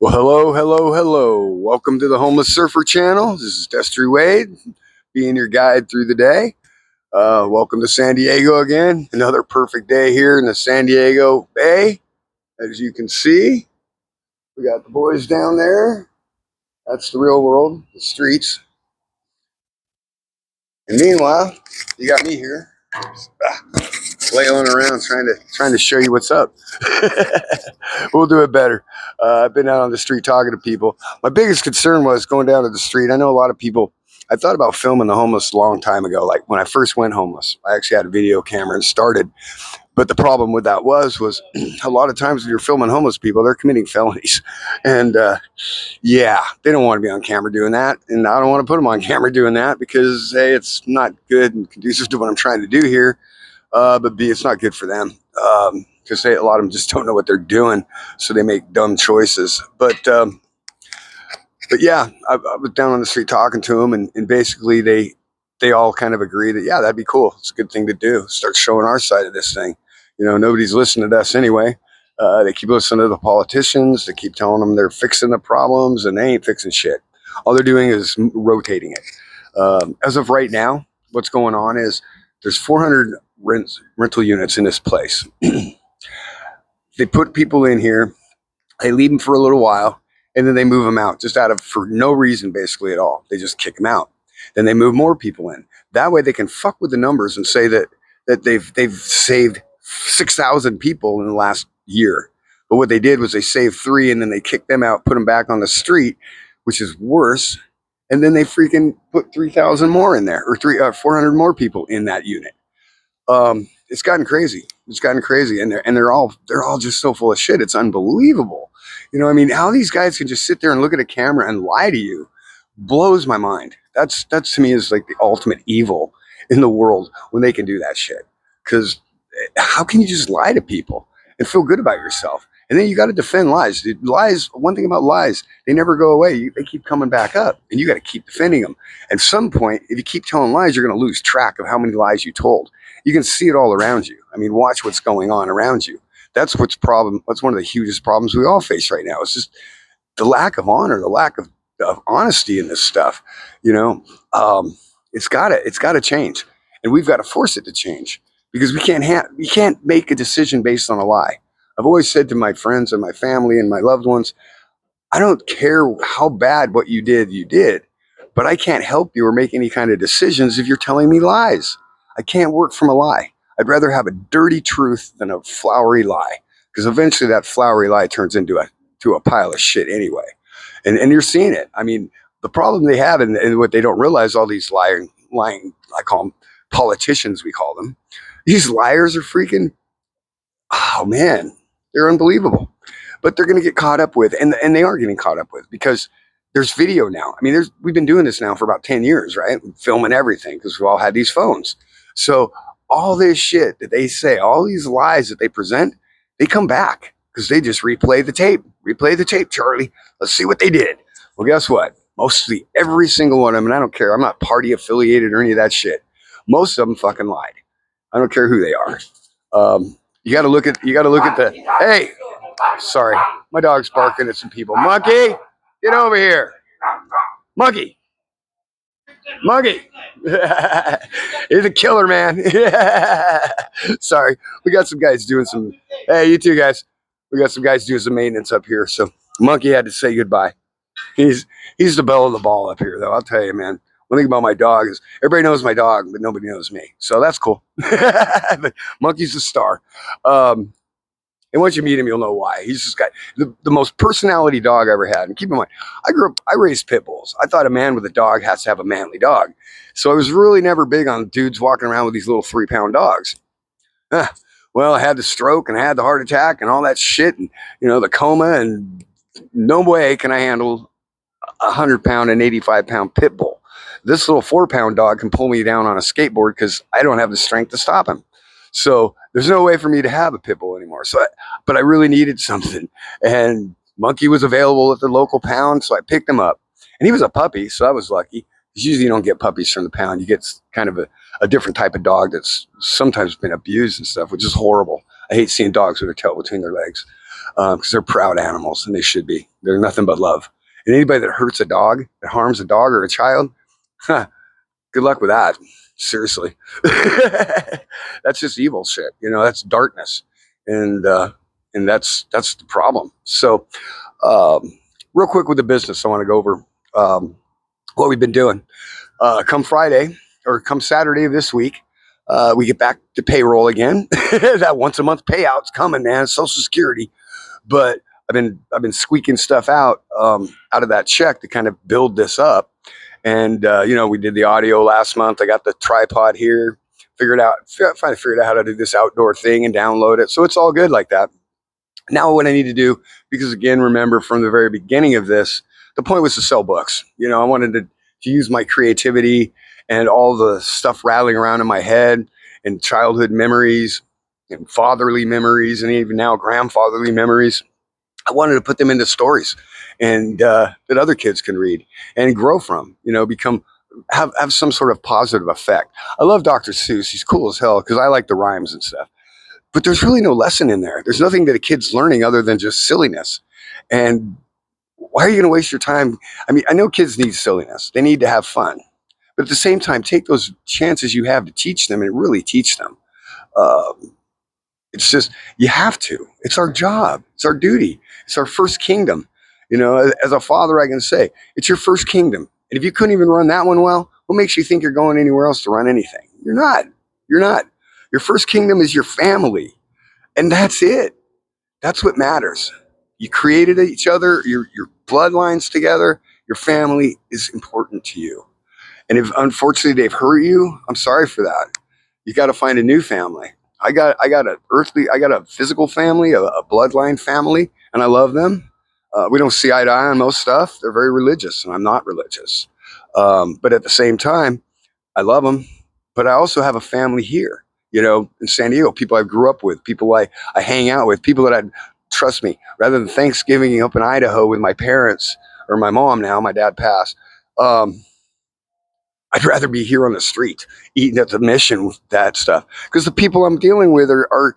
Well, hello, hello, hello. Welcome to the Homeless Surfer channel. This is Destry Wade, being your guide through the day. Welcome to San Diego again. Another perfect day here in the San Diego Bay. As you can see, we got the boys down there. That's the real world, the streets. And meanwhile, you got me here, flailing around trying to show you what's up. We'll do it better. I've been out on the street talking to people. My biggest concern was going down to the street. I know a lot of people. I thought about filming the homeless a long time ago. Like when I first went homeless, I actually had a video camera and started. But the problem with that was a lot of times when you're filming homeless people, they're committing felonies, and yeah, they don't want to be on camera doing that, and I don't want to put them on camera doing that because A, it's not good and conducive to what I'm trying to do here, but B, it's not good for them. Because a lot of them just don't know what they're doing, so they make dumb choices. But yeah, I was down on the street talking to them, and basically they all kind of agree that yeah, that'd be cool. It's a good thing to do. Start showing our side of this thing. You know, nobody's listening to us anyway. They keep listening to the politicians. They keep telling them they're fixing the problems, and they ain't fixing shit. All they're doing is rotating it. As of right now, what's going on is there's 400 rental units in this place. They put people in here, they leave them for a little while, and then they move them out just out of for no reason basically at all. They just kick them out. Then they move more people in. That way they can fuck with the numbers and say that they've saved 6,000 people in the last year. But what they did was they saved 3 and then they kicked them out, put them back on the street, which is worse. And then they freaking put 3,000 more in there, or 400 more people in that unit. It's gotten crazy. It's gotten crazy, and they're all just so full of shit. It's unbelievable. You know, I mean, how these guys can just sit there and look at a camera and lie to you blows my mind. That's to me is like the ultimate evil in the world when they can do that shit. Because how can you just lie to people and feel good about yourself? And then you got to defend lies. Lies. One thing about lies, they never go away. They keep coming back up, and you got to keep defending them. At some point, if you keep telling lies, you're going to lose track of how many lies you told. You can see it all around you. I mean, watch what's going on around you. That's what's problem. That's one of the hugest problems we all face right now. It's just the lack of honor, the lack of honesty in this stuff. You know, it's gotta change, and we've got to force it to change because we can't make a decision based on a lie. I've always said to my friends and my family and my loved ones, I don't care how bad what you did, but I can't help you or make any kind of decisions if you're telling me lies. I can't work from a lie. I'd rather have a dirty truth than a flowery lie, because eventually that flowery lie turns into a pile of shit anyway. And you're seeing it. I mean, the problem they have, and what they don't realize, all these lying, I call them politicians, we call them. These liars are freaking, oh man, they're unbelievable. But they're going to get caught up with, and they are getting caught up with, because there's video now. I mean, we've been doing this now for about 10 years, right? Filming everything because we've all had these phones. So all this shit that they say, all these lies that they present, they come back because they just replay the tape. Replay the tape, Charlie. Let's see what they did. Well, guess what? Mostly every single one of them, and I don't care. I'm not party affiliated or any of that shit. Most of them fucking lied. I don't care who they are. You got to look at the. Hey, sorry, my dog's barking at some people. Monkey, get over here. Monkey. Monkey. He's a killer, man. Sorry. We got some guys doing some. Hey, you two guys. We got some guys doing some maintenance up here. So Monkey had to say goodbye. He's the belle of the ball up here, though. I'll tell you, man. One thing about my dog is everybody knows my dog, but nobody knows me. So that's cool. But Monkey's the star. And once you meet him, you'll know why. He's just got the most personality dog I ever had. And keep in mind, I raised pit bulls. I thought a man with a dog has to have a manly dog. So I was really never big on dudes walking around with these little 3-pound dogs. Well, I had the stroke and I had the heart attack and all that shit and, the coma, and no way can I handle a 100-pound and 85-pound pit bull. This little 4-pound dog can pull me down on a skateboard because I don't have the strength to stop him. So there's no way for me to have a pit bull anymore. But I really needed something. And Monkey was available at the local pound, so I picked him up. And he was a puppy, so I was lucky. Usually you don't get puppies from the pound. You get kind of a different type of dog that's sometimes been abused and stuff, which is horrible. I hate seeing dogs with their tail between their legs because they're proud animals, and they should be. They're nothing but love. And anybody that hurts a dog, that harms a dog or a child, huh, good luck with that. Seriously, that's just evil shit. That's darkness, and that's the problem. So, real quick with the business, I want to go over what we've been doing. Come Friday or come Saturday of this week, we get back to payroll again. That once a month payout's coming, man. Social Security, but I've been squeaking stuff out of that check to kind of build this up. And we did the audio last month. I got the tripod here. Finally figured out how to do this outdoor thing and download it. So it's all good like that. Now what I need to do, because again, remember from the very beginning of this, the point was to sell books. I wanted to use my creativity and all the stuff rattling around in my head and childhood memories and fatherly memories and even now grandfatherly memories. I wanted to put them into stories and that other kids can read and grow from, have some sort of positive effect. I love Dr. Seuss. He's cool as hell because I like the rhymes and stuff. But there's really no lesson in there. There's nothing that a kid's learning other than just silliness. And why are you going to waste your time? I mean, I know kids need silliness. They need to have fun. But at the same time, take those chances you have to teach them and really teach them. It's just, you have to. It's our job. It's our duty. It's our first kingdom. As a father, I can say, it's your first kingdom. And if you couldn't even run that one well, what makes you think you're going anywhere else to run anything? You're not. You're not. Your first kingdom is your family. And that's it. That's what matters. You created each other, your bloodlines together. Your family is important to you. And if unfortunately they've hurt you, I'm sorry for that. You got to find a new family. I got a physical family, a bloodline family, and I love them. We don't see eye to eye on most stuff. They're very religious, and I'm not religious. But at the same time, I love them. But I also have a family here, in San Diego, people I grew up with, people I hang out with, people that trust me. Rather than Thanksgiving up in Idaho with my parents or my mom now, my dad passed. I'd rather be here on the street eating at the mission with that stuff because the people I'm dealing with are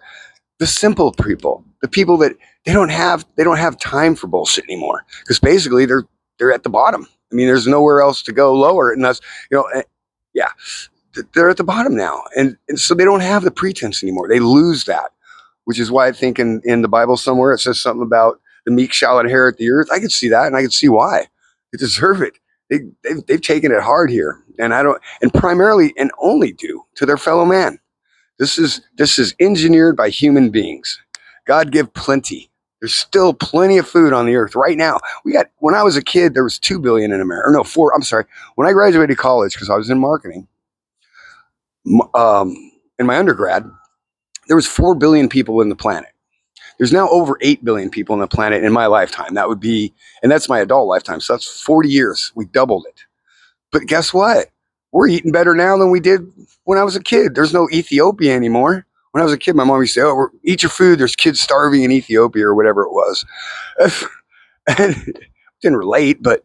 the simple people, the people that they don't have time for bullshit anymore because basically they're at the bottom. I mean, there's nowhere else to go lower, and that's yeah, they're at the bottom now, and so they don't have the pretense anymore. They lose that, which is why I think in the Bible somewhere it says something about the meek shall inherit the earth. I could see that, and I could see why they deserve it. They've taken it hard here, and primarily and only due to their fellow man. This is engineered by human beings. God give plenty. There's still plenty of food on the earth right now. When I was a kid, there was 2 billion in America. Or no, 4. I'm sorry. When I graduated college, because I was in marketing, in my undergrad, there was 4 billion people in the planet. There's now over 8 billion people on the planet in my lifetime. And that's my adult lifetime. So that's 40 years. We doubled it. But guess what? We're eating better now than we did when I was a kid. There's no Ethiopia anymore. When I was a kid, my mom used to say, "Oh, eat your food. There's kids starving in Ethiopia," or whatever it was. And didn't relate, but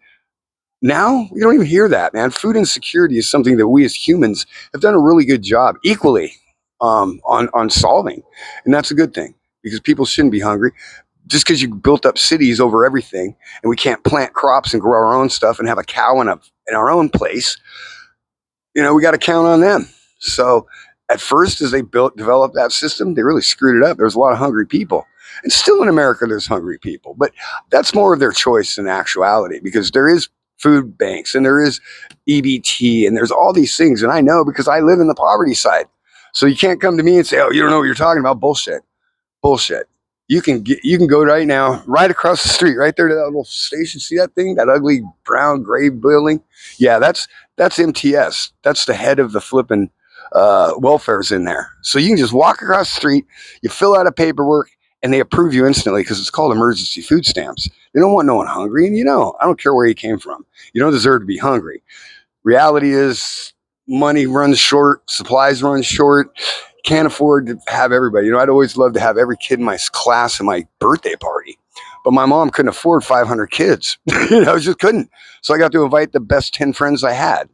now you don't even hear that, man. Food insecurity is something that we as humans have done a really good job equally on solving. And that's a good thing because people shouldn't be hungry. Just because you built up cities over everything and we can't plant crops and grow our own stuff and have a cow in our own place, we got to count on them. So at first, as they developed that system, they really screwed it up. There was a lot of hungry people. And still in America, there's hungry people. But that's more of their choice in actuality because there is food banks and there is EBT and there's all these things. And I know because I live in the poverty side. So you can't come to me and say, "Oh, you don't know what you're talking about." Bullshit. You can go right now, right across the street, right there to that little station. See that thing, that ugly brown gray building? Yeah, that's MTS. That's the head of the flipping welfare's in there. So you can just walk across the street, you fill out a paperwork, and they approve you instantly because it's called emergency food stamps. They don't want no one hungry, and I don't care where you came from. You don't deserve to be hungry. Reality is money runs short, supplies run short. Can't afford to have everybody. I'd always love to have every kid in my class at my birthday party, but my mom couldn't afford 500 kids. I just couldn't. So I got to invite the best 10 friends I had.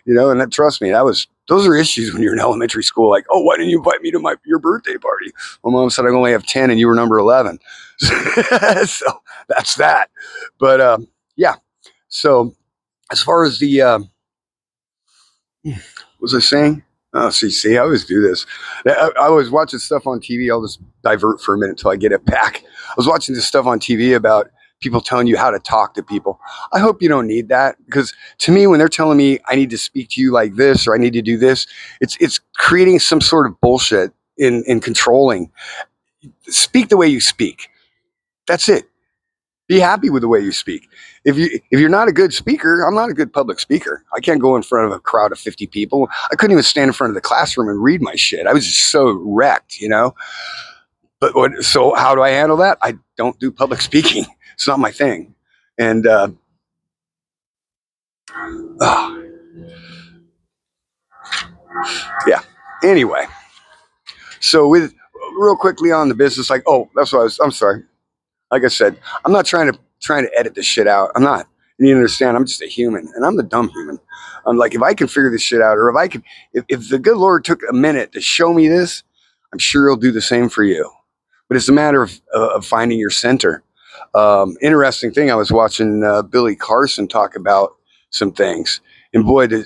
And trust me, that was Those are issues when you're in elementary school. Like, oh, why didn't you invite me to your birthday party? My mom said I only have 10 and you were number 11. So that's that. But yeah. So as far as the, what was I saying? Oh, see, I always do this. I was watching stuff on TV. I'll just divert for a minute until I get it back. I was watching this stuff on TV about people telling you how to talk to people. I hope you don't need that, because to me, when they're telling me I need to speak to you like this or I need to do this, it's creating some sort of bullshit in controlling. Speak the way you speak. That's it. Be happy with the way you speak. If you're not a good speaker, I'm not a good public speaker. I can't go in front of a crowd of 50 people. I couldn't even stand in front of the classroom and read my shit. I was just so wrecked, you know. So how do I handle that? I don't do public speaking. It's not my thing. And yeah. Anyway, so with real quickly on the business, like, oh, that's what I'm sorry. Like I said, I'm not trying to edit this shit out. I'm not. You need to understand, I'm just a human, and I'm the dumb human. I'm like, if I can figure this shit out, or if the good Lord took a minute to show me this, I'm sure He'll do the same for you. But it's a matter of finding your center. Interesting thing, I was watching Billy Carson talk about some things, and boy, the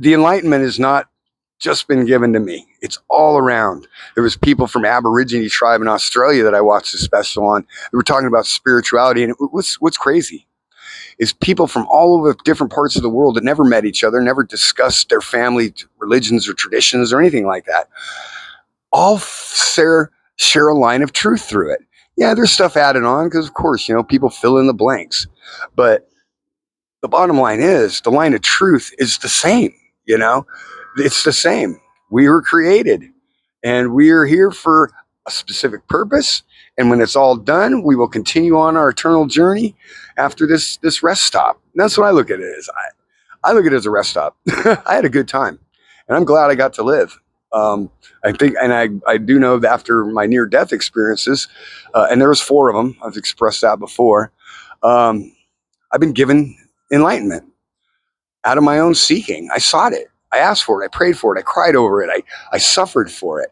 enlightenment has not just been given to me. It's all around. There was people from Aborigine tribe in Australia that I watched a special on. They were talking about spirituality, and what's crazy is people from all over different parts of the world that never met each other, never discussed their family religions or traditions or anything like that, all share a line of truth through it. Yeah, there's stuff added on because, of course, people fill in the blanks. But the bottom line is the line of truth is the same, you know? It's the same. We were created and we are here for a specific purpose. And when it's all done, we will continue on our eternal journey after this rest stop. And that's what I look at it as. I look at it as a rest stop. I had a good time, and I'm glad I got to live. I think, and I do know that after my near-death experiences, and there was 4 of them, I've expressed that before, I've been given enlightenment out of my own seeking. I sought it. I asked for it. I prayed for it. I cried over it. I suffered for it.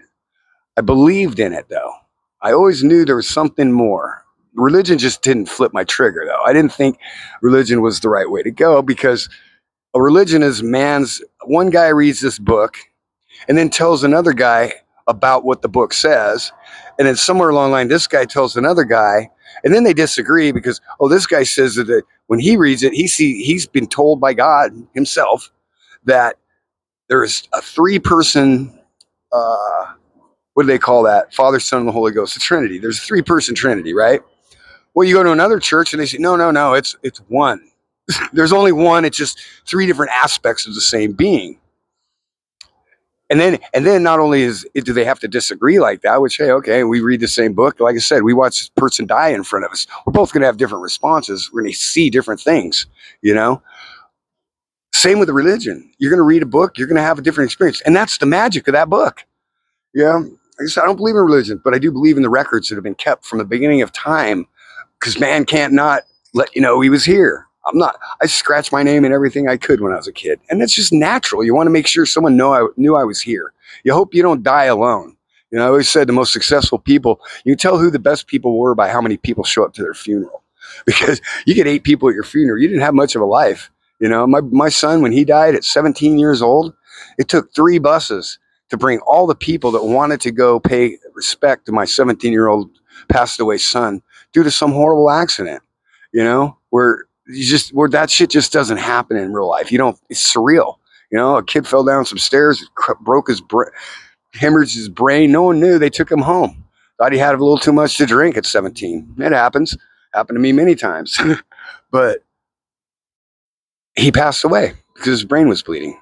I believed in it, though. I always knew there was something more. Religion just didn't flip my trigger, though. I didn't think religion was the right way to go, because a religion is one guy reads this book and then tells another guy about what the book says. And then somewhere along the line, this guy tells another guy, and then they disagree because, this guy says that when he reads it, he's been told by God himself that there's a 3-person, what do they call that? Father, Son, and the Holy Ghost, the Trinity. There's a 3-person Trinity, right? Well, you go to another church and they say, no, it's one. There's only one. It's just 3 different aspects of the same being. And then not only do they have to disagree like that, which, hey, okay, we read the same book. Like I said, we watch this person die in front of us. We're both going to have different responses. We're going to see different things, Same with the religion. You're going to read a book. You're going to have a different experience. And that's the magic of that book. Yeah. Like I said, I don't believe in religion, but I do believe in the records that have been kept from the beginning of time, because man can't not let you know he was here. I scratched my name in everything I could when I was a kid. And that's just natural. You want to make sure someone knew I was here. You hope you don't die alone. I always said the most successful people, you can tell who the best people were by how many people show up to their funeral. Because you get 8 people at your funeral, you didn't have much of a life. My son, when he died at 17 years old, it took 3 buses to bring all the people that wanted to go pay respect to my 17-year-old passed away son due to some horrible accident, where that shit just doesn't happen in real life. It's surreal. A kid fell down some stairs, broke hemorrhaged his brain. No one knew. They took him home. Thought he had a little too much to drink at 17. It happens. Happened to me many times. But he passed away because his brain was bleeding.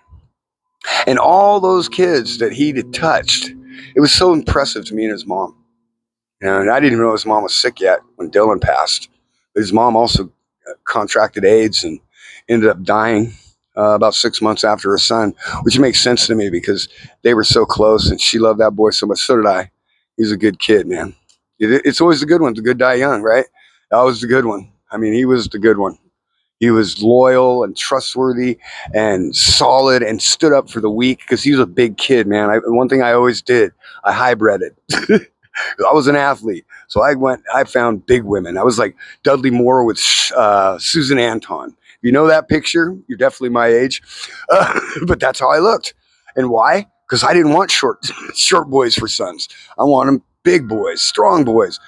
And all those kids that he had touched, it was so impressive to me and his mom. And I didn't even know his mom was sick yet when Dylan passed. But his mom also contracted AIDS and ended up dying about 6 months after her son, which makes sense to me because they were so close and she loved that boy so much. So did I. He was a good kid, man. It's always the good ones. The good die young, right? That was the good one. I mean, he was the good one. He was loyal and trustworthy and solid and stood up for the weak because he was a big kid, man. One thing I always did, I hybrided. I was an athlete, so I found big women. I was like Dudley Moore with Susan Anton. You know that picture? You're definitely my age, but that's how I looked. And why? Because I didn't want short boys for sons. I want them big boys, strong boys.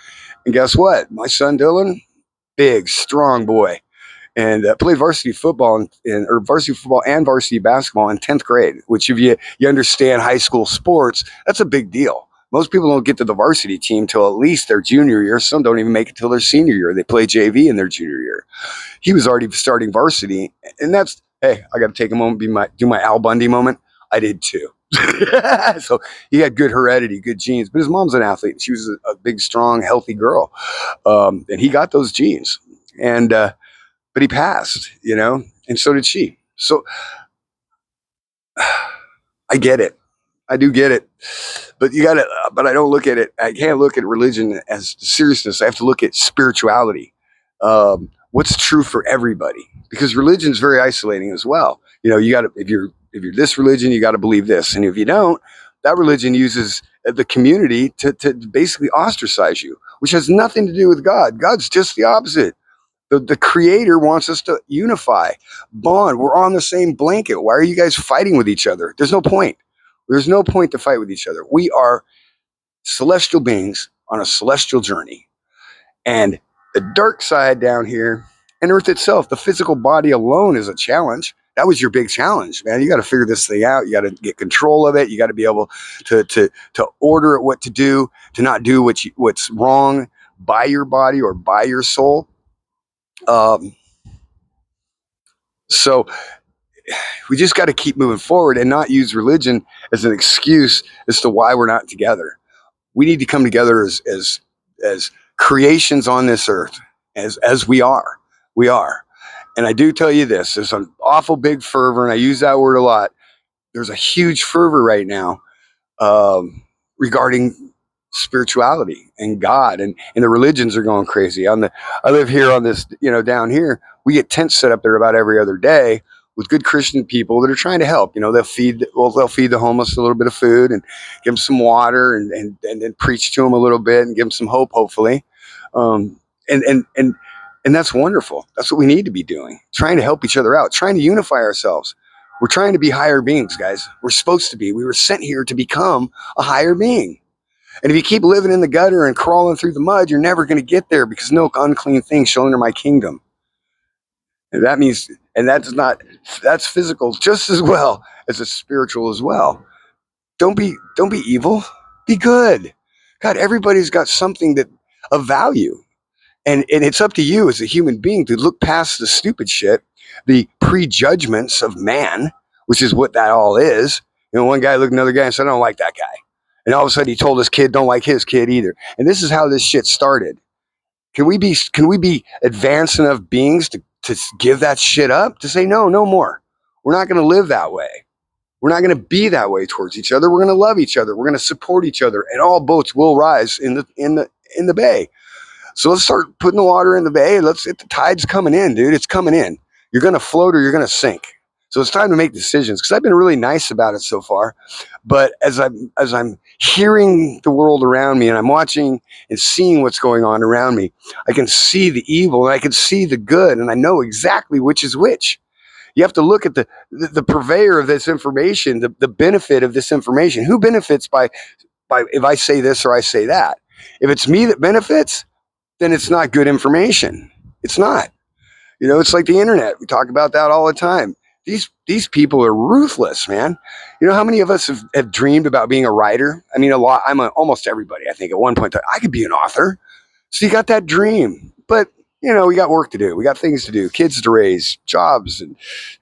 And guess what? My son Dylan, big, strong boy, and played varsity football or varsity football and varsity basketball in 10th grade. Which, if you understand high school sports, that's a big deal. Most people don't get to the varsity team till at least their junior year. Some don't even make it till their senior year. They play JV in their junior year. He was already starting varsity, and that's, hey, I got to take a moment, do my Al Bundy moment. I did too. So he had good heredity, good genes, but his mom's an athlete. She was a big, strong, healthy girl, and he got those genes. And but he passed, and so did she. So I get it. I do get it. But I don't look at it. I can't look at religion as seriousness. I have to look at spirituality. What's true for everybody? Because religion is very isolating as well. You got to, if you're this religion, you got to believe this. And if you don't, that religion uses the community to basically ostracize you, which has nothing to do with God. God's just the opposite. The creator wants us to unify, bond. We're on the same blanket. Why are you guys fighting with each other? There's no point. There's no point to fight with each other. We are celestial beings on a celestial journey. And the dark side down here, and Earth itself, the physical body alone is a challenge. That was your big challenge, man. You got to figure this thing out. You got to get control of it. You got to be able to order it what to do, to not do what's wrong by your body or by your soul. So we just got to keep moving forward and not use religion as an excuse as to why we're not together. We need to come together as creations on this earth, as we are. We are. And I do tell you this, there's an awful big fervor, and I use that word a lot. There's a huge fervor right now regarding spirituality and God, and the religions are going crazy. I live here on this, down here, we get tents set up there about every other day with good Christian people that are trying to help. They'll feed the homeless a little bit of food and give them some water and then preach to them a little bit and give them some hope, hopefully. Um, and, and, and, and that's wonderful. That's what we need to be doing, trying to help each other out, trying to unify ourselves. We're trying to be higher beings, guys. We're supposed to be. We were sent here to become a higher being. And if you keep living in the gutter and crawling through the mud, you're never going to get there, because no unclean thing shall enter my kingdom. And that means, and that's physical just as well as it's spiritual as well. Don't be evil. Be good. God, everybody's got something that of value. And it's up to you as a human being to look past the stupid shit, the prejudgments of man, which is what that all is. One guy looked at another guy and said, I don't like that guy. And all of a sudden he told his kid, don't like his kid either. And this is how this shit started. Can we be advanced enough beings to give that shit up? To say, no more. We're not going to live that way. We're not going to be that way towards each other. We're going to love each other. We're going to support each other, and all boats will rise in the bay. So let's start putting the water in the bay. The tide's coming in, dude. It's coming in. You're going to float or you're going to sink. So it's time to make decisions, because I've been really nice about it so far. But as I'm hearing the world around me, and I'm watching and seeing what's going on around me, I can see the evil and I can see the good, and I know exactly which is which. You have to look at the purveyor of this information, the benefit of this information. Who benefits by if I say this or I say that? If it's me that benefits, then it's not good information. It's not. It's like the internet. We talk about that all the time. These people are ruthless, man. How many of us have dreamed about being a writer? I mean, a lot. Almost everybody, I think, at one point, I could be an author. So you got that dream. But, we got work to do. We got things to do, kids to raise, jobs and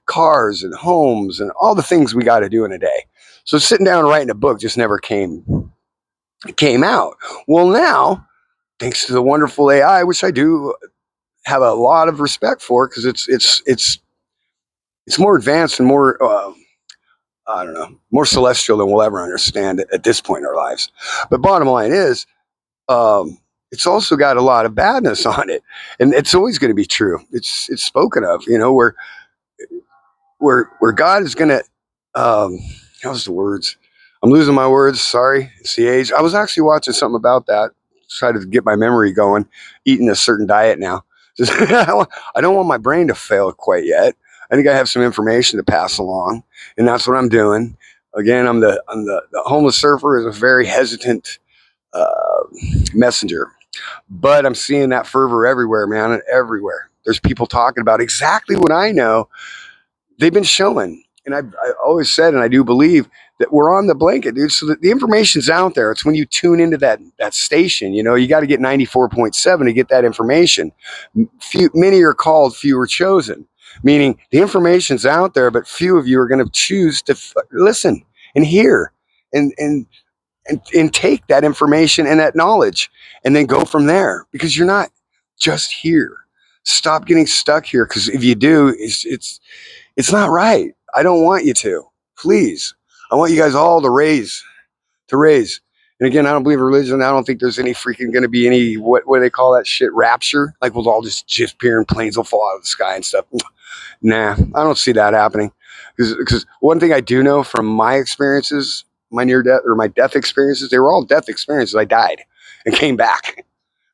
cars and homes and all the things we got to do in a day. So sitting down and writing a book just never came out. Well, now, thanks to the wonderful AI, which I do have a lot of respect for, because it's more advanced and more I don't know, more celestial than we'll ever understand at this point in our lives. But bottom line is, it's also got a lot of badness on it, and it's always going to be true. It's spoken of, where God is going to, how's the words? I'm losing my words. Sorry, it's the age. I was actually watching something about that. Try to get my memory going. Eating a certain diet now. I don't want my brain to fail quite yet. I think I have some information to pass along, and that's what I'm doing. Again, the homeless surfer is a very hesitant uh, messenger, but I'm seeing that fervor everywhere, man, everywhere. There's people talking about exactly what I know they've been showing. And I always said, and I do believe that we're on the blanket, dude. So the information's out there. It's when you tune into that station. You got to get 94.7 to get that information. Many are called, few are chosen. Meaning the information's out there, but few of you are going to choose to listen and hear and and take that information and that knowledge and then go from there, because you're not just here. Stop getting stuck here, because if you do, it's not right. I don't want you to. Please. I want you guys all to raise. And again, I don't believe in religion. I don't think there's any freaking going to be any, what do they call that shit? Rapture? Like we'll all just disappear and planes will fall out of the sky and stuff. Nah, I don't see that happening. Because one thing I do know from my experiences, my near death or my death experiences, they were all death experiences. I died and came back.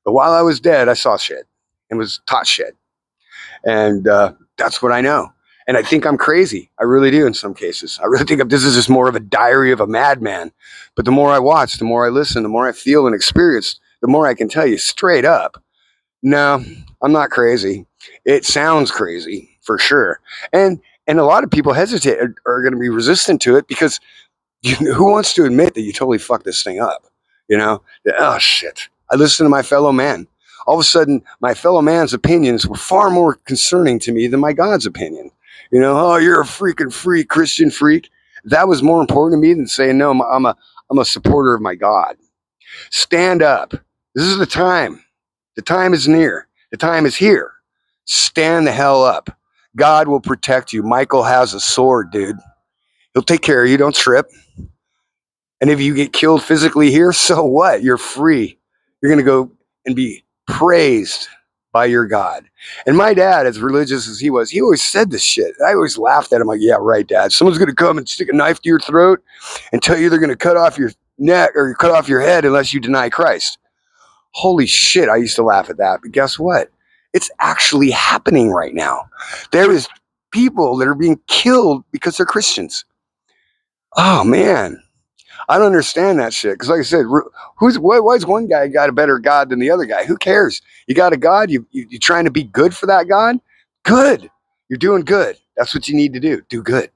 But while I was dead, I saw shit and was taught shit. And that's what I know. And I think I'm crazy. I really do in some cases. I really think this is just more of a diary of a madman. But the more I watch, the more I listen, the more I feel and experience, the more I can tell you straight up, no, I'm not crazy. It sounds crazy for sure. And a lot of people hesitate, are going to be resistant to it, because who wants to admit that you totally fucked this thing up? Oh shit. I listened to my fellow man. All of a sudden, my fellow man's opinions were far more concerning to me than my God's opinion. Oh, you're a freaking freak, Christian freak. That was more important to me than saying, no, I'm a supporter of my God. Stand up. This is the time. The time is near. The time is here. Stand the hell up. God will protect you. Michael has a sword, dude. He'll take care of you. Don't trip. And if you get killed physically here, so what? You're free. You're going to go and be praised by your God. And my dad, as religious as he was, he always said this shit. I always laughed at him like, yeah, right, Dad. Someone's going to come and stick a knife to your throat and tell you they're going to cut off your neck or cut off your head unless you deny Christ. Holy shit, I used to laugh at that. But guess what? It's actually happening right now. There is people that are being killed because they're Christians. Oh, man. I don't understand that shit. Because like I said, why's one guy got a better God than the other guy? Who cares? You got a God, you trying to be good for that God? Good. You're doing good. That's what you need to do. Do good.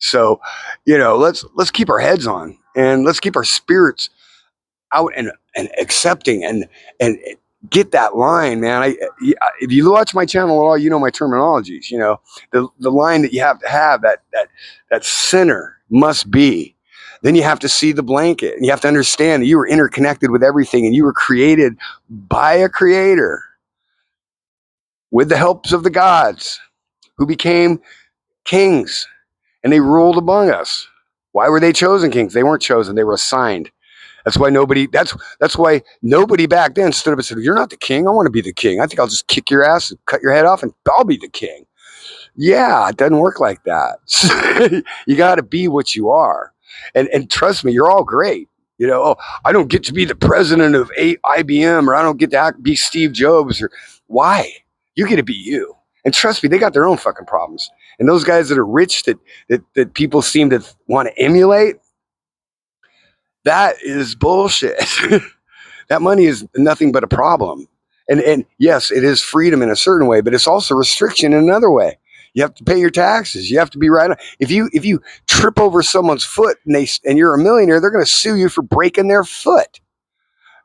So, let's keep our heads on, and let's keep our spirits out and accepting and get that line, man. If you watch my channel at all, you know my terminologies. The line that you have to have, that center must be. Then you have to see the blanket, and you have to understand that you were interconnected with everything, and you were created by a creator with the helps of the gods who became kings, and they ruled among us. Why were they chosen kings? They weren't chosen; they were assigned. That's why nobody back then stood up and said, "You're not the king. I want to be the king. I think I'll just kick your ass and cut your head off, and I'll be the king." Yeah, it doesn't work like that. You got to be what you are, and trust me, you're all great. Oh, I don't get to be the president of IBM, or I don't get to be Steve Jobs, or why? You get to be you. And trust me, they got their own fucking problems. And those guys that are rich that people seem to want to emulate, that is bullshit. That money is nothing but a problem. And yes, it is freedom in a certain way, but it's also restriction in another way. You have to pay your taxes. You have to be right on. If you trip over someone's foot and you're a millionaire, they're going to sue you for breaking their foot.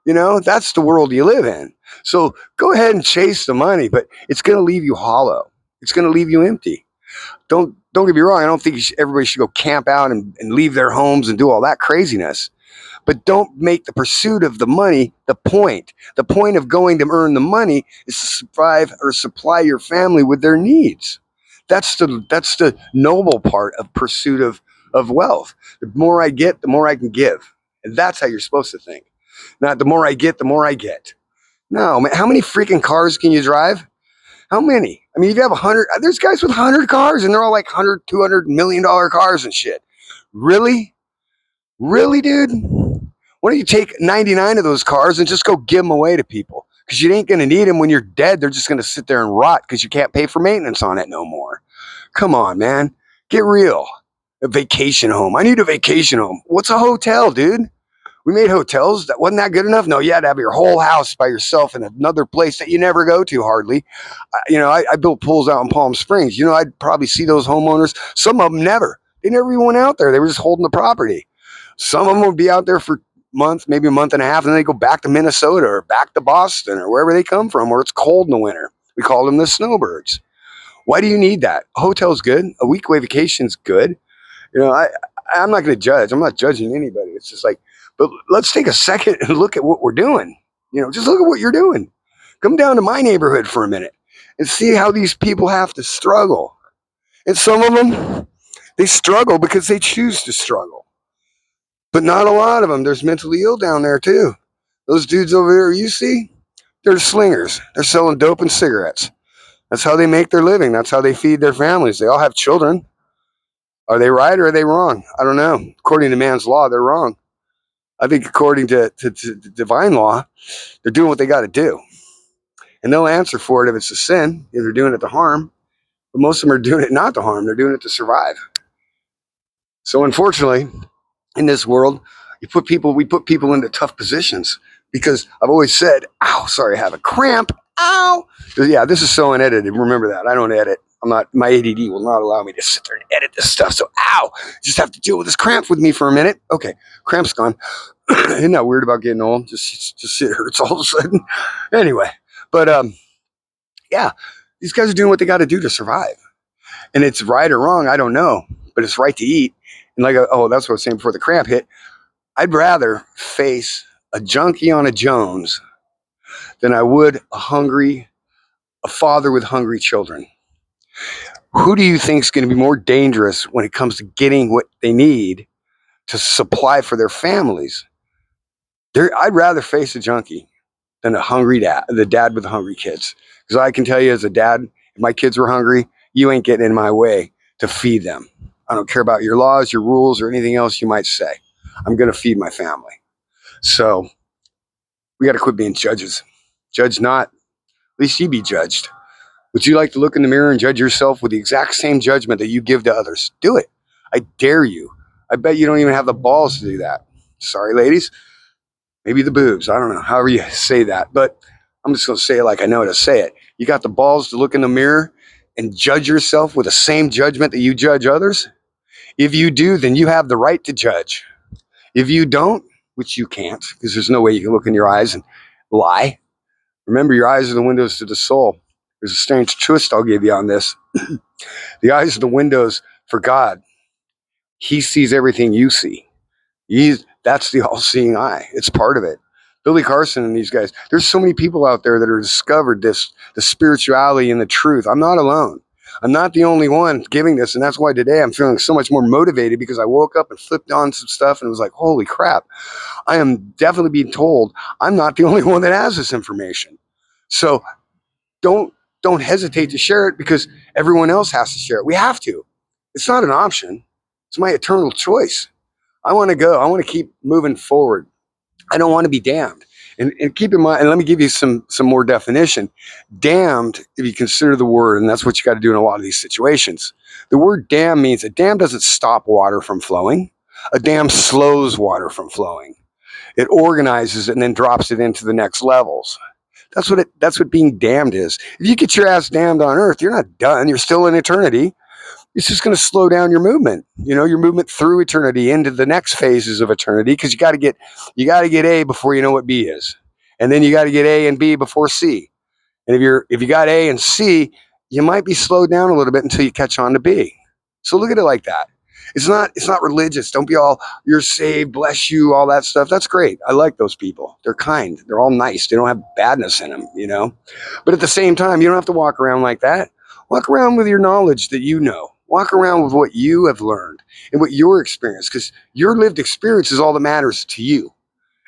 That's the world you live in. So go ahead and chase the money, but it's going to leave you hollow. It's going to leave you empty. Don't get me wrong. I don't think everybody should go camp out and leave their homes and do all that craziness. But don't make the pursuit of the money the point. The point of going to earn the money is to survive or supply your family with their needs. That's the noble part of pursuit of wealth. The more I get, the more I can give. And that's how you're supposed to think. Not the more I get, the more I get. No, man. How many freaking cars can you drive? How many? I mean, if you have 100, there's guys with 100 cars and they're all like 100, $200 million cars and shit. Really? Really, dude? Why don't you take 99 of those cars and just go give them away to people? Because you ain't going to need them when you're dead. They're just going to sit there and rot because you can't pay for maintenance on it no more. Come on, man. Get real. A vacation home. I need a vacation home. What's a hotel, dude? We made hotels. That wasn't that good enough? No, you had to have your whole house by yourself in another place that you never go to hardly. I built pools out in Palm Springs. I'd probably see those homeowners. Some of them never. They never even went out there. They were just holding the property. Some of them would be out there for a month, maybe a month and a half, and then they go back to Minnesota or back to Boston or wherever they come from, where it's cold in the winter. We call them the snowbirds. Why do you need that? A hotel's good. A week away vacation's good. You know, I I'm not going to judge. I'm not judging anybody. It's just like, but let's take a second and look at what we're doing. Just look at what you're doing. Come down to my neighborhood for a minute and see how these people have to struggle. And some of them, they struggle because they choose to struggle. But not a lot of them. There's mentally ill down there too. Those dudes over there you see, they're slingers. They're selling dope and cigarettes. That's how they make their living. That's how they feed their families. They all have children. Are they right or are they wrong? I don't know. According to man's law, they're wrong. I think according to divine law, they're doing what they got to do. And they'll answer for it if it's a sin, if they're doing it to harm. But most of them are doing it not to harm. They're doing it to survive. So unfortunately, in this world, we put people into tough positions because I've always said, ow, sorry, I have a cramp. Ow. Yeah, this is so unedited. Remember that. I don't edit. My ADD will not allow me to sit there and edit this stuff. So, ow, just have to deal with this cramp with me for a minute. Okay, cramp's gone. Isn't that weird about getting old? Just it hurts all of a sudden. Anyway, but yeah, these guys are doing what they got to do to survive. And it's right or wrong, I don't know, but it's right to eat. And that's what I was saying before the cramp hit. I'd rather face a junkie on a Jones than I would a father with hungry children. Who do you think is going to be more dangerous when it comes to getting what they need to supply for their families? I'd rather face a junkie than the dad with the hungry kids. Because I can tell you as a dad, if my kids were hungry, you ain't getting in my way to feed them. I don't care about your laws, your rules, or anything else you might say. I'm going to feed my family. So we got to quit being judges. Judge not, at least you be judged. Would you like to look in the mirror and judge yourself with the exact same judgment that you give to others? Do it. I dare you. I bet you don't even have the balls to do that. Sorry, ladies. Maybe the boobs. I don't know. However you say that. But I'm just going to say it like I know how to say it. You got the balls to look in the mirror and judge yourself with the same judgment that you judge others? If you do, then you have the right to judge. If you don't, which you can't, because there's no way you can look in your eyes and lie. Remember, your eyes are the windows to the soul. There's a strange twist I'll give you on this. The eyes are the windows for God. He sees everything you see. That's the all-seeing eye. It's part of it. Billy Carson and these guys. There's so many people out there that are discovered the spirituality and the truth. I'm not alone. I'm not the only one giving this, and that's why today I'm feeling so much more motivated because I woke up and flipped on some stuff and was like, holy crap. I am definitely being told I'm not the only one that has this information. So don't hesitate to share it because everyone else has to share it. We have to. It's not an option. It's my eternal choice. I want to go. I want to keep moving forward. I don't want to be damned. And keep in mind, and let me give you some more definition. Damned, if you consider the word, and that's what you got to do in a lot of these situations. The word dam means a dam doesn't stop water from flowing. A dam slows water from flowing. It organizes it and then drops it into the next levels. That's what being damned is. If you get your ass damned on earth, you're not done. You're still in eternity. It's just going to slow down your movement, your movement through eternity into the next phases of eternity. Cause you got to get A before you know what B is. And then you got to get A and B before C. And if you got A and C, you might be slowed down a little bit until you catch on to B. So look at it like that. It's not religious. Don't be all, you're saved, bless you, all that stuff. That's great. I like those people. They're kind. They're all nice. They don't have badness in them, But at the same time, you don't have to walk around like that. Walk around with your knowledge that you know. Walk around with what you have learned and what your experience, because your lived experience is all that matters to you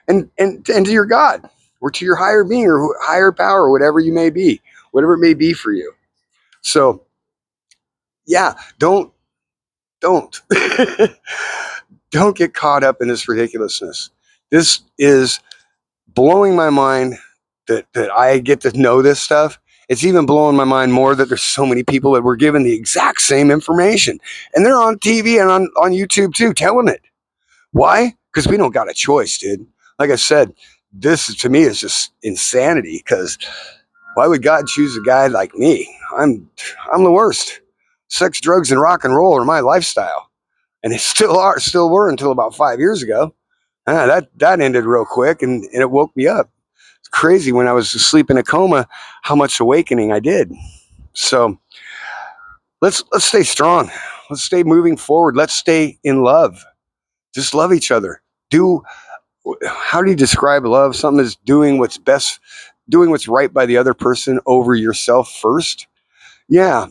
and to your God. or to your higher being or higher power, whatever you may be, whatever it may be for you. So yeah, don't don't get caught up in this ridiculousness. This is blowing my mind that I get to know this stuff. It's even blowing my mind more that there's so many people that were given the exact same information, and they're on TV and on YouTube too, telling it. Why? Because we don't got a choice, dude. Like I said, this to me is just insanity. Because why would God choose a guy like me? I'm the worst. Sex, drugs, and rock and roll are my lifestyle, and it still were until about 5 years ago. That ended real quick, and it woke me up. It's crazy when I was asleep in a coma, how much awakening I did. So let's stay strong. Let's stay moving forward. Let's stay in love. Just love each other. Do How do you describe love? Something that's doing what's best, doing what's right by the other person over yourself first. Yeah,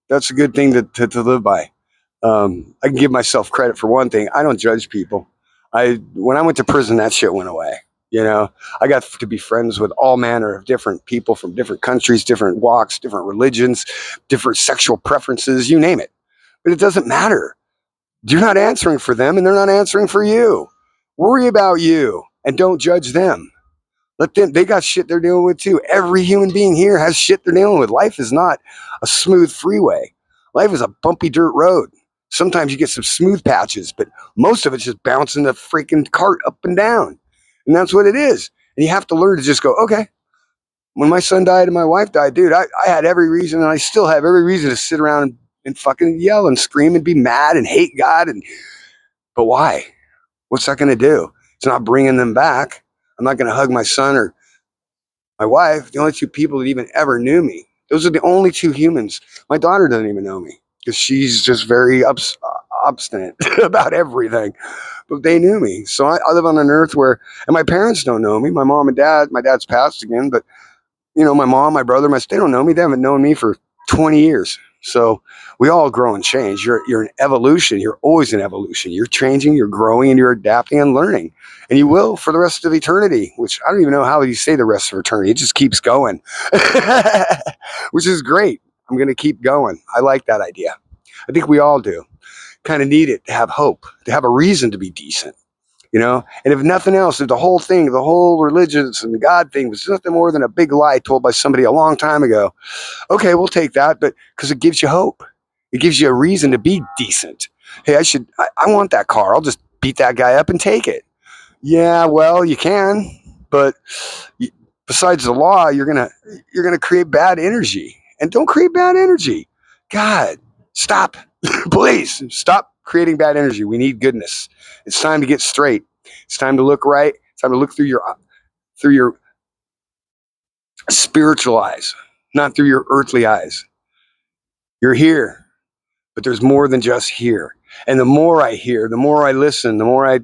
that's a good thing to live by. I can give myself credit for one thing. I don't judge people. When I went to prison, that shit went away. You know, I got to be friends with all manner of different people from different countries, different walks, different religions, different sexual preferences, you name it. But it doesn't matter. You're not answering for them and they're not answering for you. Worry about you and don't judge them. Let them, they got shit they're dealing with too. Every human being here has shit they're dealing with. Life is not a smooth freeway. Life is a bumpy dirt road. Sometimes you get some smooth patches, but most of it's just bouncing the freaking cart up and down. And that's what it is. And you have to learn to just go, okay, when my son died and my wife died, dude, I had every reason, and I still have every reason to sit around and fucking yell and scream and be mad and hate God. But why? What's that going to do? It's not bringing them back. I'm not going to hug my son or my wife, the only two people that even ever knew me. Those are the only two humans. My daughter doesn't even know me because she's just very obstinate about everything. But they knew me. So I live on an earth where, and my parents don't know me. My mom and dad, my dad's passed again, but my mom, my brother, they don't know me. They haven't known me for 20 years. So we all grow and change. You're an evolution. You're always in evolution. You're changing, you're growing, and you're adapting and learning. And you will for the rest of eternity, which I don't even know how you say the rest of eternity. It just keeps going, which is great. I'm going to keep going. I like that idea. I think we all do. Kind of need it to have hope, to have a reason to be decent. And if nothing else, if the whole thing, the whole religions and God thing was nothing more than a big lie told by somebody a long time ago, okay, we'll take that, but because it gives you hope, it gives you a reason to be decent. Hey, I want that car. I'll just beat that guy up and take it. Yeah, well, you can, but besides the law, you're gonna create bad energy, and don't create bad energy. God, stop, please stop creating bad energy. We need goodness. It's time to get straight. It's time to look right. It's time to look through your spiritual eyes, not through your earthly eyes. You're here, but there's more than just here. And the more I hear, the more I listen, the more I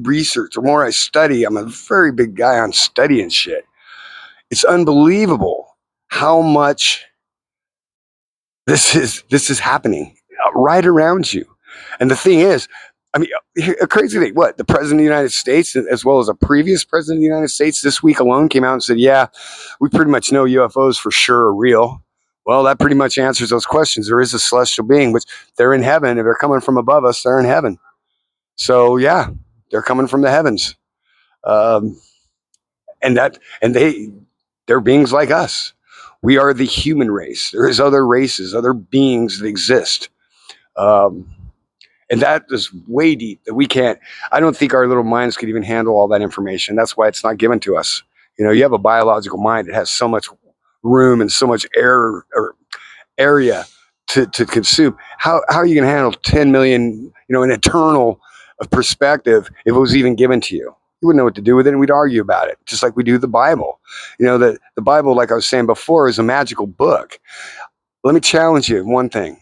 research, the more I study. I'm a very big guy on studying shit. It's unbelievable how much this is happening right around you. And the thing is, I mean, a crazy thing. What, the president of the United States, as well as a previous president of the United States, this week alone came out and said, "Yeah, we pretty much know UFOs for sure are real." Well, that pretty much answers those questions. There is a celestial being, which they're in heaven. If they're coming from above us, they're in heaven. So yeah, they're coming from the heavens, um, and they're beings like us. We are the human race. There is other races, other beings that exist. Um, and that is way deep that we can't. I don't think our little minds could even handle all that information. That's why it's not given to us. You have a biological mind. It has so much room and so much air or area to consume. How are you going to handle 10 million, an eternal perspective if it was even given to you? You wouldn't know what to do with it, and we'd argue about it, just like we do the Bible. The Bible, like I was saying before, is a magical book. Let me challenge you one thing.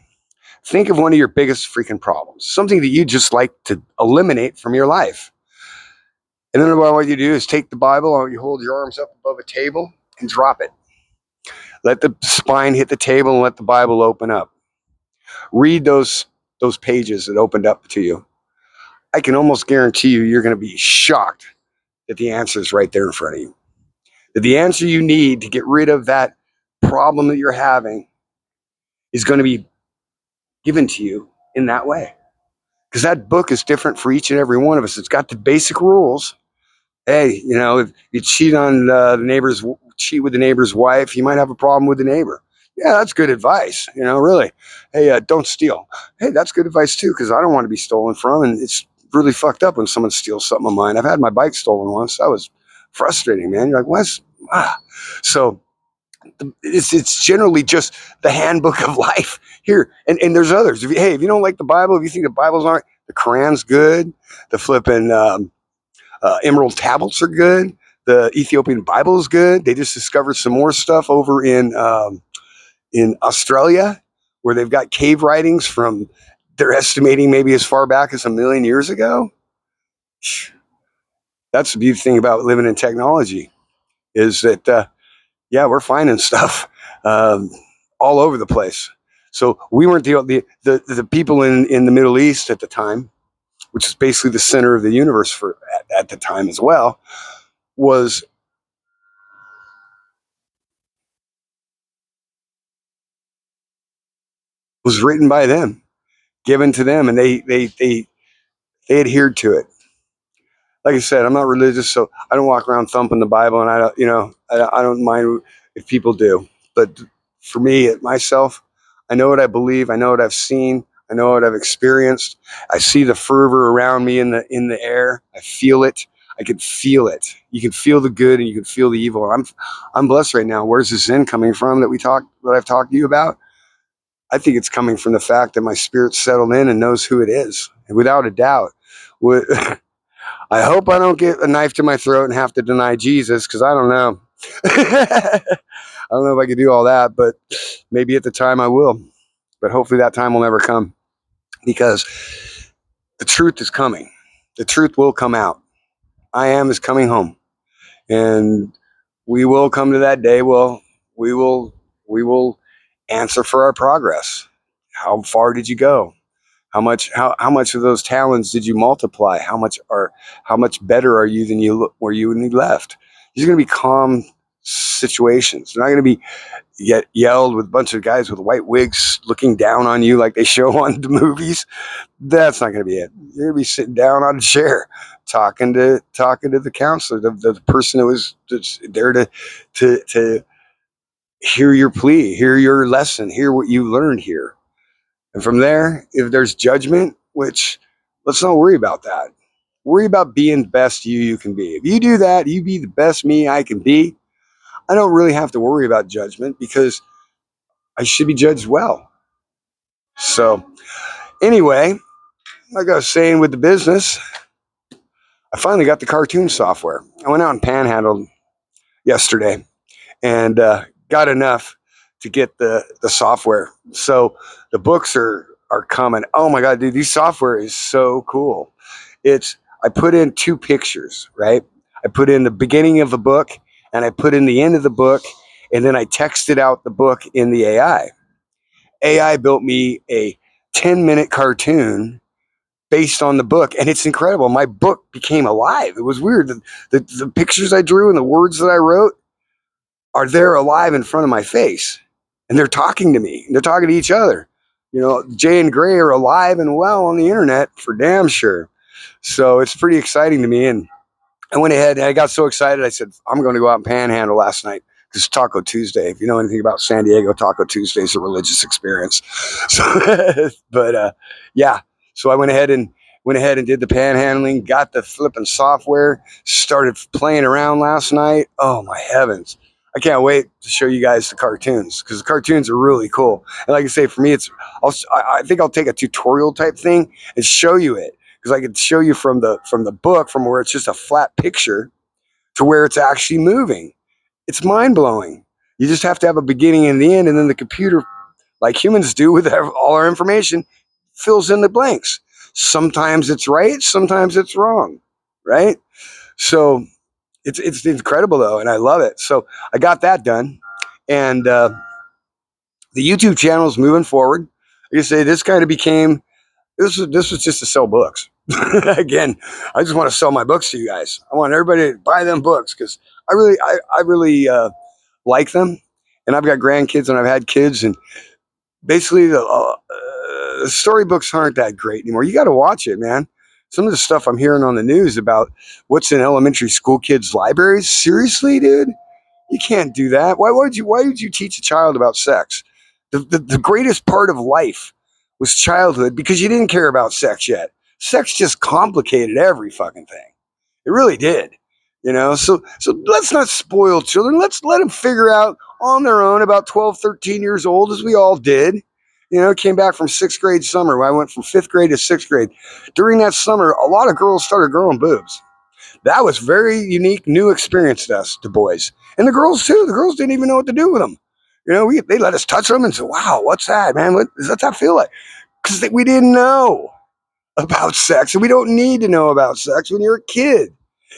Think of one of your biggest freaking problems, something that you just like to eliminate from your life. And then what you do is take the Bible, you hold your arms up above a table and drop it. Let the spine hit the table and let the Bible open up. Read those pages that opened up to you. I can almost guarantee you're going to be shocked that the answer is right there in front of you. that the answer you need to get rid of that problem that you're having is going to be given to you in that way. Because that book is different for each and every one of us. It's got the basic rules. Hey, if you cheat with the neighbor's wife, you might have a problem with the neighbor. Yeah, that's good advice. Really. Hey, don't steal. Hey, that's good advice too, because I don't want to be stolen from, and it's really fucked up when someone steals something of mine. I've had my bike stolen once. That was frustrating, man. You're like, what's so it's generally just the handbook of life here, and there's others. If you don't like the Bible, if you think the Bible's aren't, the Quran's good, the flipping Emerald tablets are good, the Ethiopian Bible is good. They just discovered some more stuff over in Australia, where they've got cave writings from, they're estimating maybe as far back as 1,000,000 years ago. That's the beautiful thing about living in technology, is that yeah, we're finding stuff all over the place. So we weren't the people in the Middle East at the time, which is basically the center of the universe at the time as well, was written by them, given to them, and they adhered to it. Like I said, I'm not religious, so I don't walk around thumping the Bible, and I don't, I don't mind if people do. But for me, myself, I know what I believe. I know what I've seen. I know what I've experienced. I see the fervor around me in the air. I feel it. I can feel it. You can feel the good, and you can feel the evil. I'm blessed right now. Where's this Zen coming from that I've talked to you about? I think it's coming from the fact that my spirit's settled in and knows who it is, and without a doubt. I hope I don't get a knife to my throat and have to deny Jesus, because I don't know. I don't know if I could do all that, but maybe at the time I will. But hopefully that time will never come, because the truth is coming. The truth will come out. I am is coming home, and we will come to that day. Well, we will answer for our progress. How far did you go? How much of those talents did you multiply? How much better are you than you were you when you left? These are going to be calm situations. They're not going to be get yelled with a bunch of guys with white wigs looking down on you like they show on the movies. That's not going to be it. You're going to be sitting down on a chair talking to the counselor, the person that's there to hear your plea, hear your lesson, hear what you learned here. And from there, if there's judgment, which, let's not worry about that. Worry about being the best you can be. If you do that, you be the best me I can be. I don't really have to worry about judgment, because I should be judged well. So anyway, like I was saying with the business, I finally got the cartoon software. I went out and panhandled yesterday, and got enough to get the software. So the books are coming. Oh my god, dude, this software is so cool. I put in 2 pictures, right? I put in the beginning of the book, and I put in the end of the book, and then I texted out the book in the AI. AI built me a 10-minute cartoon based on the book, and it's incredible. My book became alive. It was weird. The pictures I drew and the words that I wrote are there alive in front of my face, and they're talking to me. They're talking to each other. Jay and Gray are alive and well on the internet for damn sure. So it's pretty exciting to me. And I went ahead and I got so excited. I said, I'm going to go out and panhandle last night, because Taco Tuesday. If you know anything about San Diego, Taco Tuesday is a religious experience. So, but yeah. So I went ahead and did the panhandling, got the flipping software, started playing around last night. Oh my heavens. I can't wait to show you guys the cartoons, because the cartoons are really cool. And like I say, for me, I think I'll take a tutorial type thing and show you it, because I could show you from the book, from where it's just a flat picture to where it's actually moving. It's mind blowing. You just have to have a beginning and the end, and then the computer, like humans do with all our information, fills in the blanks. Sometimes it's right, sometimes it's wrong, right? So it's incredible though, and I love it. So I got that done, and the YouTube channel is moving forward. Like I say, this kind of became this was just to sell books. Again, I just want to sell my books to you guys. I want everybody to buy them books, because I really like them, and I've got grandkids and I've had kids, and basically the storybooks aren't that great anymore. You got to watch it, man. Some of the stuff I'm hearing on the news about what's in elementary school kids' libraries. Seriously, dude, you can't do that. Why would you teach a child about sex? The greatest part of life was childhood because you didn't care about sex yet. Sex just complicated every fucking thing. It really did. So let's not spoil children. Let's let them figure out on their own about 12, 13 years old, as we all did. Came back from sixth grade summer. I went from fifth grade to sixth grade. During that summer, a lot of girls started growing boobs. That was very unique, new experience to us, to boys. And the girls too. The girls didn't even know what to do with them. They let us touch them and say, wow, what's that, man? What does that feel like? Because we didn't know about sex. And we don't need to know about sex when you're a kid.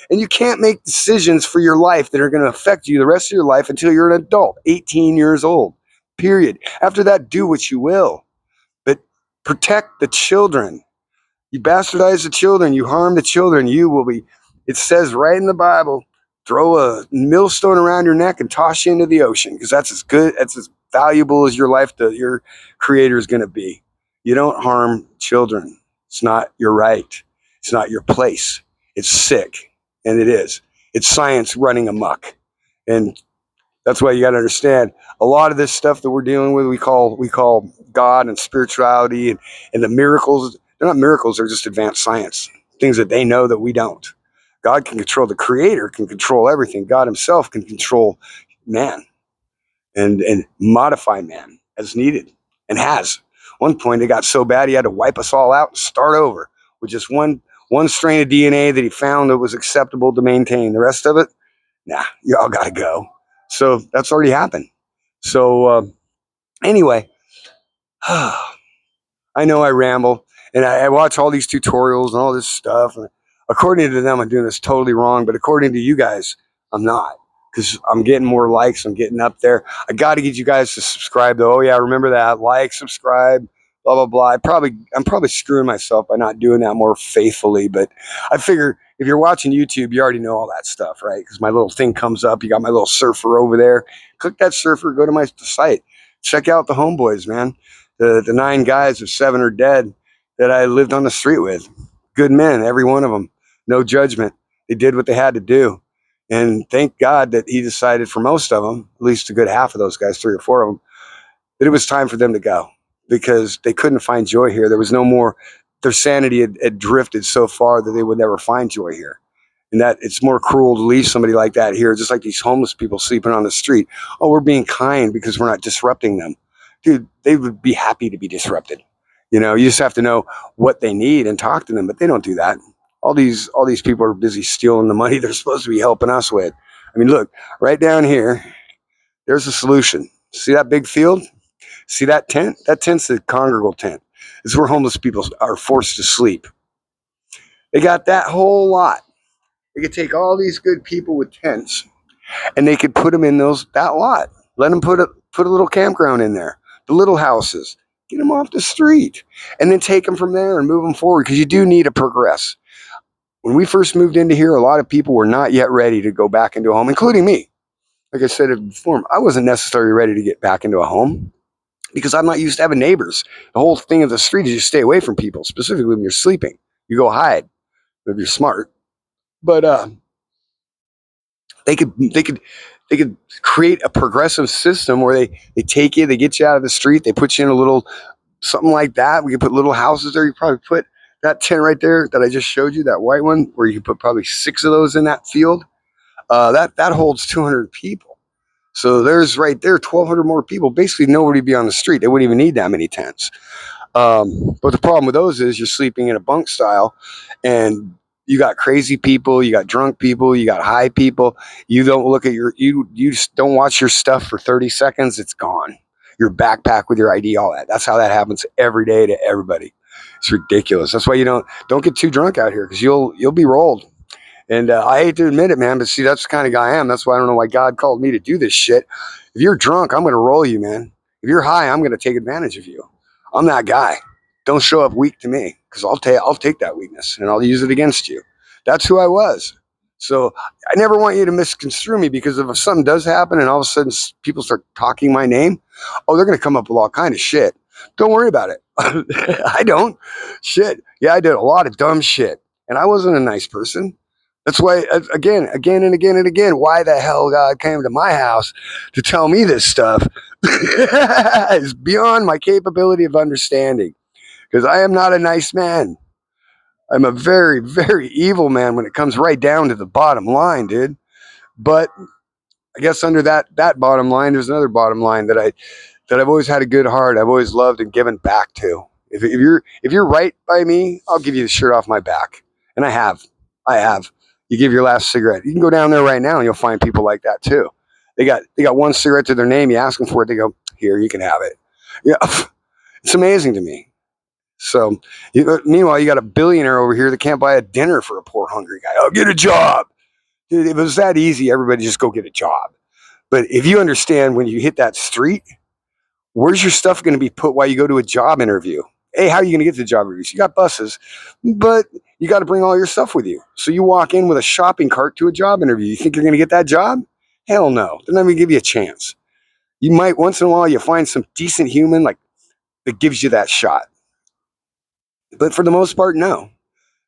And you can't make decisions for your life that are going to affect you the rest of your life until you're an adult, 18 years old, period. After that, do what you will. But protect the children. You bastardize the children, you harm the children, it says right in the Bible, throw a millstone around your neck and toss you into the ocean, because that's as valuable as your life that your creator is going to be. You don't harm children. It's not your right. It's not your place. It's sick, and it is. It's science running amok. And that's why you got to understand a lot of this stuff that we're dealing with, we call God and spirituality and the miracles. They're not miracles, they're just advanced science, things that they know that we don't. God can control, the creator can control everything. God himself can control man and modify man as needed, and has. One point it got so bad he had to wipe us all out and start over with just one strain of DNA that he found that was acceptable to maintain. The rest of it, nah, you all got to go. So that's already happened. So anyway, I know I ramble, and I watch all these tutorials and all this stuff. And according to them, I'm doing this totally wrong, but according to you guys, I'm not, because I'm getting more likes. I'm getting up there. I got to get you guys to subscribe, though. Oh yeah, remember that. Like, subscribe, blah blah blah. I'm probably screwing myself by not doing that more faithfully, but I figure if you're watching YouTube, you already know all that stuff, right? Because my little thing comes up. You got my little surfer over there. Click that surfer. Go to my site. Check out the homeboys, man. The 9 guys, of 7 are dead, that I lived on the street with. Good men, every one of them. No judgment. They did what they had to do. And thank God that he decided, for most of them, at least a good half of those guys, 3 or 4 of them, that it was time for them to go, because they couldn't find joy here. There was no more, their sanity had drifted so far that they would never find joy here. And that it's more cruel to leave somebody like that here, just like these homeless people sleeping on the street. Oh, we're being kind because we're not disrupting them. Dude, they would be happy to be disrupted. You just have to know what they need and talk to them, but they don't do that. All these people are busy stealing the money they're supposed to be helping us with. I mean, look, right down here, there's a solution. See that big field? See that tent? That tent's the congregal tent. It's where homeless people are forced to sleep. They got that whole lot. They could take all these good people with tents, and they could put them in that lot. Let them put a little campground in there. The little houses. Get them off the street, and then take them from there and move them forward, because you do need to progress. When we first moved into here, a lot of people were not yet ready to go back into a home, including me. Like I said before, I wasn't necessarily ready to get back into a home, because I'm not used to having neighbors. The whole thing of the street is you stay away from people, specifically when you're sleeping. You go hide if you're smart. But they could create a progressive system where they take you, they get you out of the street, they put you in a little something like that. We could put little houses there. You probably put that tent right there that I just showed you, that white one, where you could put probably 6 of those in that field. That holds 200 people. So there's right there 1,200 more people. Basically, nobody would be on the street. They wouldn't even need that many tents. But the problem with those is you're sleeping in a bunk style, and you got crazy people, you got drunk people, you got high people. You don't look at you just don't watch your stuff for 30 seconds. It's gone. Your backpack with your ID, all that. That's how that happens every day to everybody. It's ridiculous. That's why you don't get too drunk out here, because you'll be rolled. And I hate to admit it, man, but see, that's the kind of guy I am. That's why I don't know why God called me to do this shit. If you're drunk, I'm going to roll you, man. If you're high, I'm going to take advantage of you. I'm that guy. Don't show up weak to me, because I'll take that weakness and I'll use it against you. That's who I was. So I never want you to misconstrue me, because if something does happen and all of a sudden people start talking my name, oh, they're going to come up with all kind of shit. Don't worry about it. I don't. Shit. Yeah, I did a lot of dumb shit, and I wasn't a nice person. That's why, again, and again, why the hell God came to my house to tell me this stuff is beyond my capability of understanding, because I am not a nice man. I'm a very, very evil man when it comes right down to the bottom line, dude. But I guess under that bottom line, there's another bottom line that I've always had a good heart. I've always loved and given back to. If you're right by me, I'll give you the shirt off my back, and I have. I have. You give your last cigarette. You can go down there right now, and you'll find people like that too. They got one cigarette to their name. You ask them for it, they go, "Here, you can have it." Yeah, it's amazing to me. So, meanwhile, you got a billionaire over here that can't buy a dinner for a poor, hungry guy. Oh, get a job. Dude, if it was that easy, everybody just go get a job. But if you understand, when you hit that street, where's your stuff going to be put while you go to a job interview? Hey, how are you going to get to the job interviews? You got buses, but you got to bring all your stuff with you. So you walk in with a shopping cart to a job interview. You think you're going to get that job? Hell no. They're not even going to give you a chance. You might, once in a while, you find some decent human like that gives you that shot. But for the most part, no.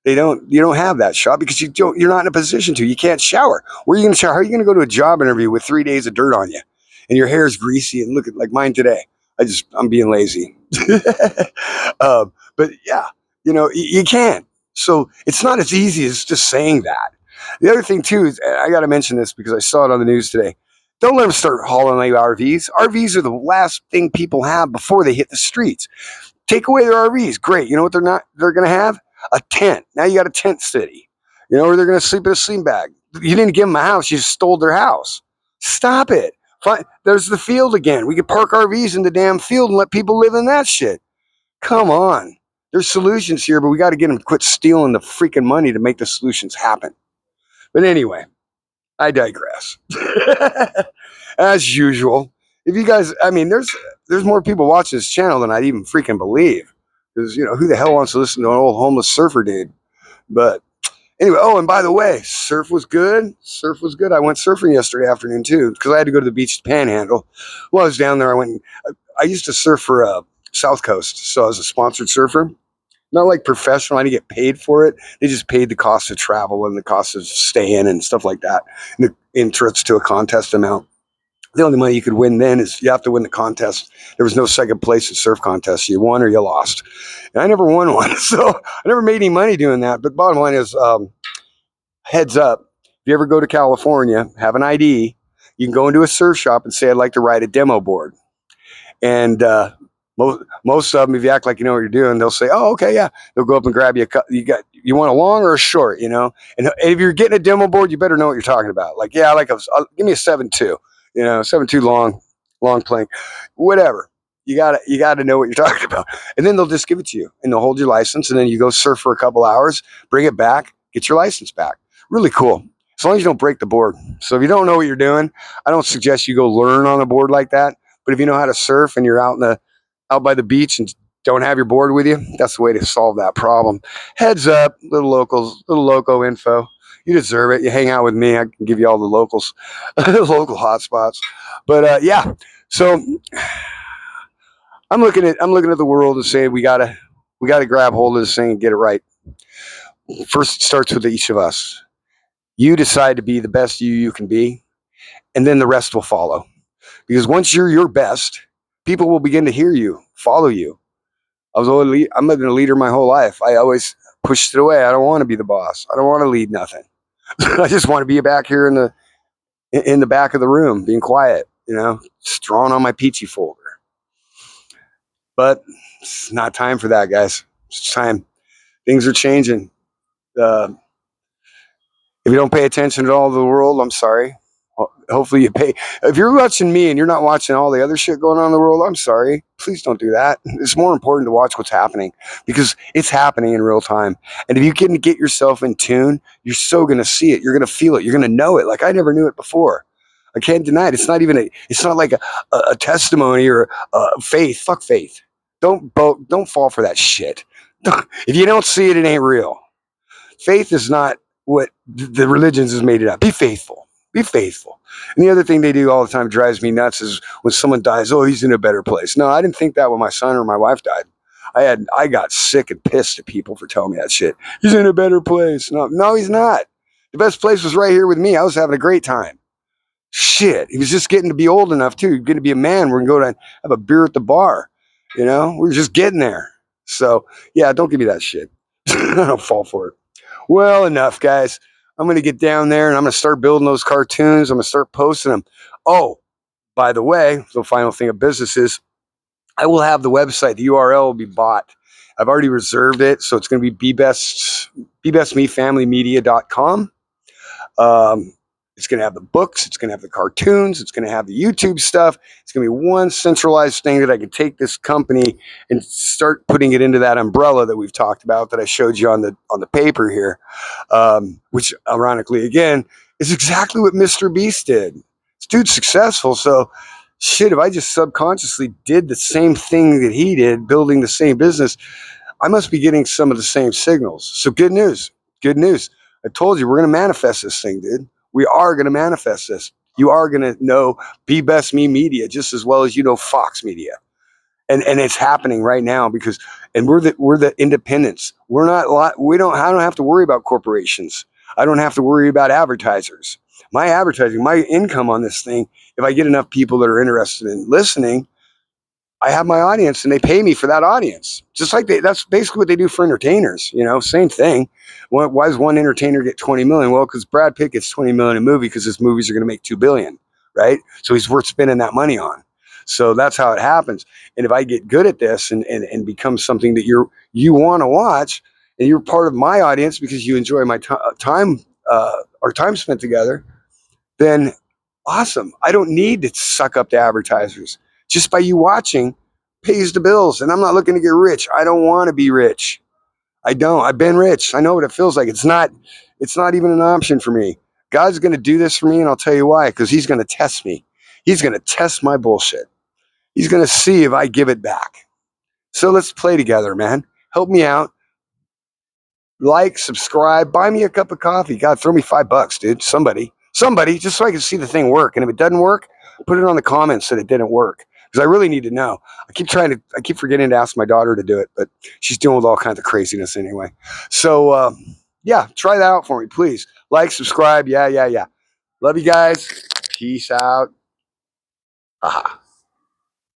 They don't. You don't have that shot because you're not in a position to. You can't shower. Where are you going to shower? How are you going to go to a job interview with 3 days of dirt on you, and your hair is greasy and look at like mine today? I'm being lazy. But yeah, you can't. So it's not as easy as just saying that. The other thing too is, I got to mention this because I saw it on the news today. Don't let them start hauling out RVs. RVs are the last thing people have before they hit the streets. Take away their RVs. Great. You know what they're going to have? A tent. Now you got a tent city. Or they're going to sleep in a sleeping bag. You didn't give them a house. You just stole their house. Stop it. Fine. There's the field again. We could park RVs in the damn field and let people live in that shit. Come on. There's solutions here, but we got to get them to quit stealing the freaking money to make the solutions happen. But anyway, I digress. As usual, if you guys, there's more people watching this channel than I'd even freaking believe. Because, who the hell wants to listen to an old homeless surfer dude? But anyway, oh, and by the way, surf was good. Surf was good. I went surfing yesterday afternoon too, because I had to go to the beach to Panhandle. While I was down there, I used to surf for South Coast, so I was a sponsored surfer. Not like professional. I didn't get paid for it. They just paid the cost of travel and the cost of staying and stuff like that. And the entrance to a contest amount. The only money you could win then is you have to win the contest. There was no second place in surf contests. You won or you lost. And I never won one. So I never made any money doing that. But bottom line is, heads up, if you ever go to California, have an ID, you can go into a surf shop and say, I'd like to ride a demo board. And most of them, if you act like you know what you're doing, they'll say, "Oh, okay, yeah." They'll go up and grab you. You want a long or a short, And if you're getting a demo board, you better know what you're talking about. Like, yeah, give me a 7.2, 7.2 long plank, whatever. You gotta know what you're talking about, and then they'll just give it to you, and they'll hold your license, and then you go surf for a couple hours, bring it back, get your license back. Really cool, as long as you don't break the board. So if you don't know what you're doing, I don't suggest you go learn on a board like that. But if you know how to surf and you're out by the beach and don't have your board with you, that's the way to solve that problem. Heads up, little local info. You deserve it. You hang out with me, I can give you all the locals, local hotspots. But yeah, so I'm looking at the world and saying we gotta grab hold of this thing and get it right. First, it starts with each of us. You decide to be the best you can be, and then the rest will follow. Because once you're your best, people will begin to hear you, follow you. I've been a leader my whole life. I always pushed it away. I don't want to be the boss. I don't want to lead nothing. I just want to be back here in the back of the room, being quiet, just drawing on my peachy folder. But it's not time for that, guys. It's time. Things are changing. If you don't pay attention to all the world, I'm sorry. Hopefully you pay. If you're watching me and you're not watching all the other shit going on in the world, I'm sorry. Please don't do that. It's more important to watch what's happening because it's happening in real time. And if you can get yourself in tune, you're so going to see it. You're going to feel it. You're going to know it. Like I never knew it before. I can't deny it. It's not like a testimony or faith. Fuck faith. Don't fall for that shit. If you don't see it, it ain't real. Faith is not what the religions has made it up. Be faithful. Be faithful. And the other thing they do all the time drives me nuts is when someone dies, oh, he's in a better place. No, I didn't think that when my son or my wife died. I got sick and pissed at people for telling me that shit. He's in a better place. No, he's not. The best place was right here with me. I was having a great time. Shit, he was just getting to be old enough too. Getting to be a man. We're gonna go to have a beer at the bar. You know, we're just getting there. So yeah, don't give me that shit. I don't fall for it. Well, enough, guys. I'm gonna get down there and I'm gonna start building those cartoons. I'm gonna start posting them. Oh, by the way, the final thing of business is I will have the website. The URL will be bought. I've already reserved it, so it's going to be bbestmefamilymedia.com. It's going to have the books. It's going to have the cartoons. It's going to have the YouTube stuff. It's going to be one centralized thing that I could take this company and start putting it into that umbrella that we've talked about that I showed you on the paper here, which ironically, again, is exactly what Mr. Beast did. This dude's successful, so shit, if I just subconsciously did the same thing that he did, building the same business, I must be getting some of the same signals. So good news. Good news. I told you we're going to manifest this thing, dude. We are going to manifest this. You are going to know Be Best Me Media just as well as you know Fox Media. And it's happening right now because we're the independents. I don't have to worry about corporations. I don't have to worry about advertisers. My advertising, my income on this thing, if I get enough people that are interested in listening, I have my audience and they pay me for that audience. Just like that's basically what they do for entertainers, you know, same thing. Why does one entertainer get 20 million? Well, because Brad Pitt gets 20 million a movie because his movies are going to make 2 billion, right? So he's worth spending that money on. So that's how it happens. And if I get good at this and become something that you want to watch and you're part of my audience because you enjoy my time, our time spent together, then awesome. I don't need to suck up to advertisers. Just by you watching pays the bills. And I'm not looking to get rich. I don't want to be rich. I don't. I've been rich. I know what it feels like. It's not even an option for me. God's going to do this for me, and I'll tell you why, because he's going to test me. He's going to test my bullshit. He's going to see if I give it back. So let's play together, man. Help me out. Like, subscribe, buy me a cup of coffee. God, throw me $5, dude. Somebody, just so I can see the thing work. And if it doesn't work, put it on the comments that it didn't work. Because I really need to know. I keep forgetting to ask my daughter to do it, but she's dealing with all kinds of craziness anyway. So, yeah, try that out for me, please. Like, subscribe. Yeah. Love you guys. Peace out. Aha.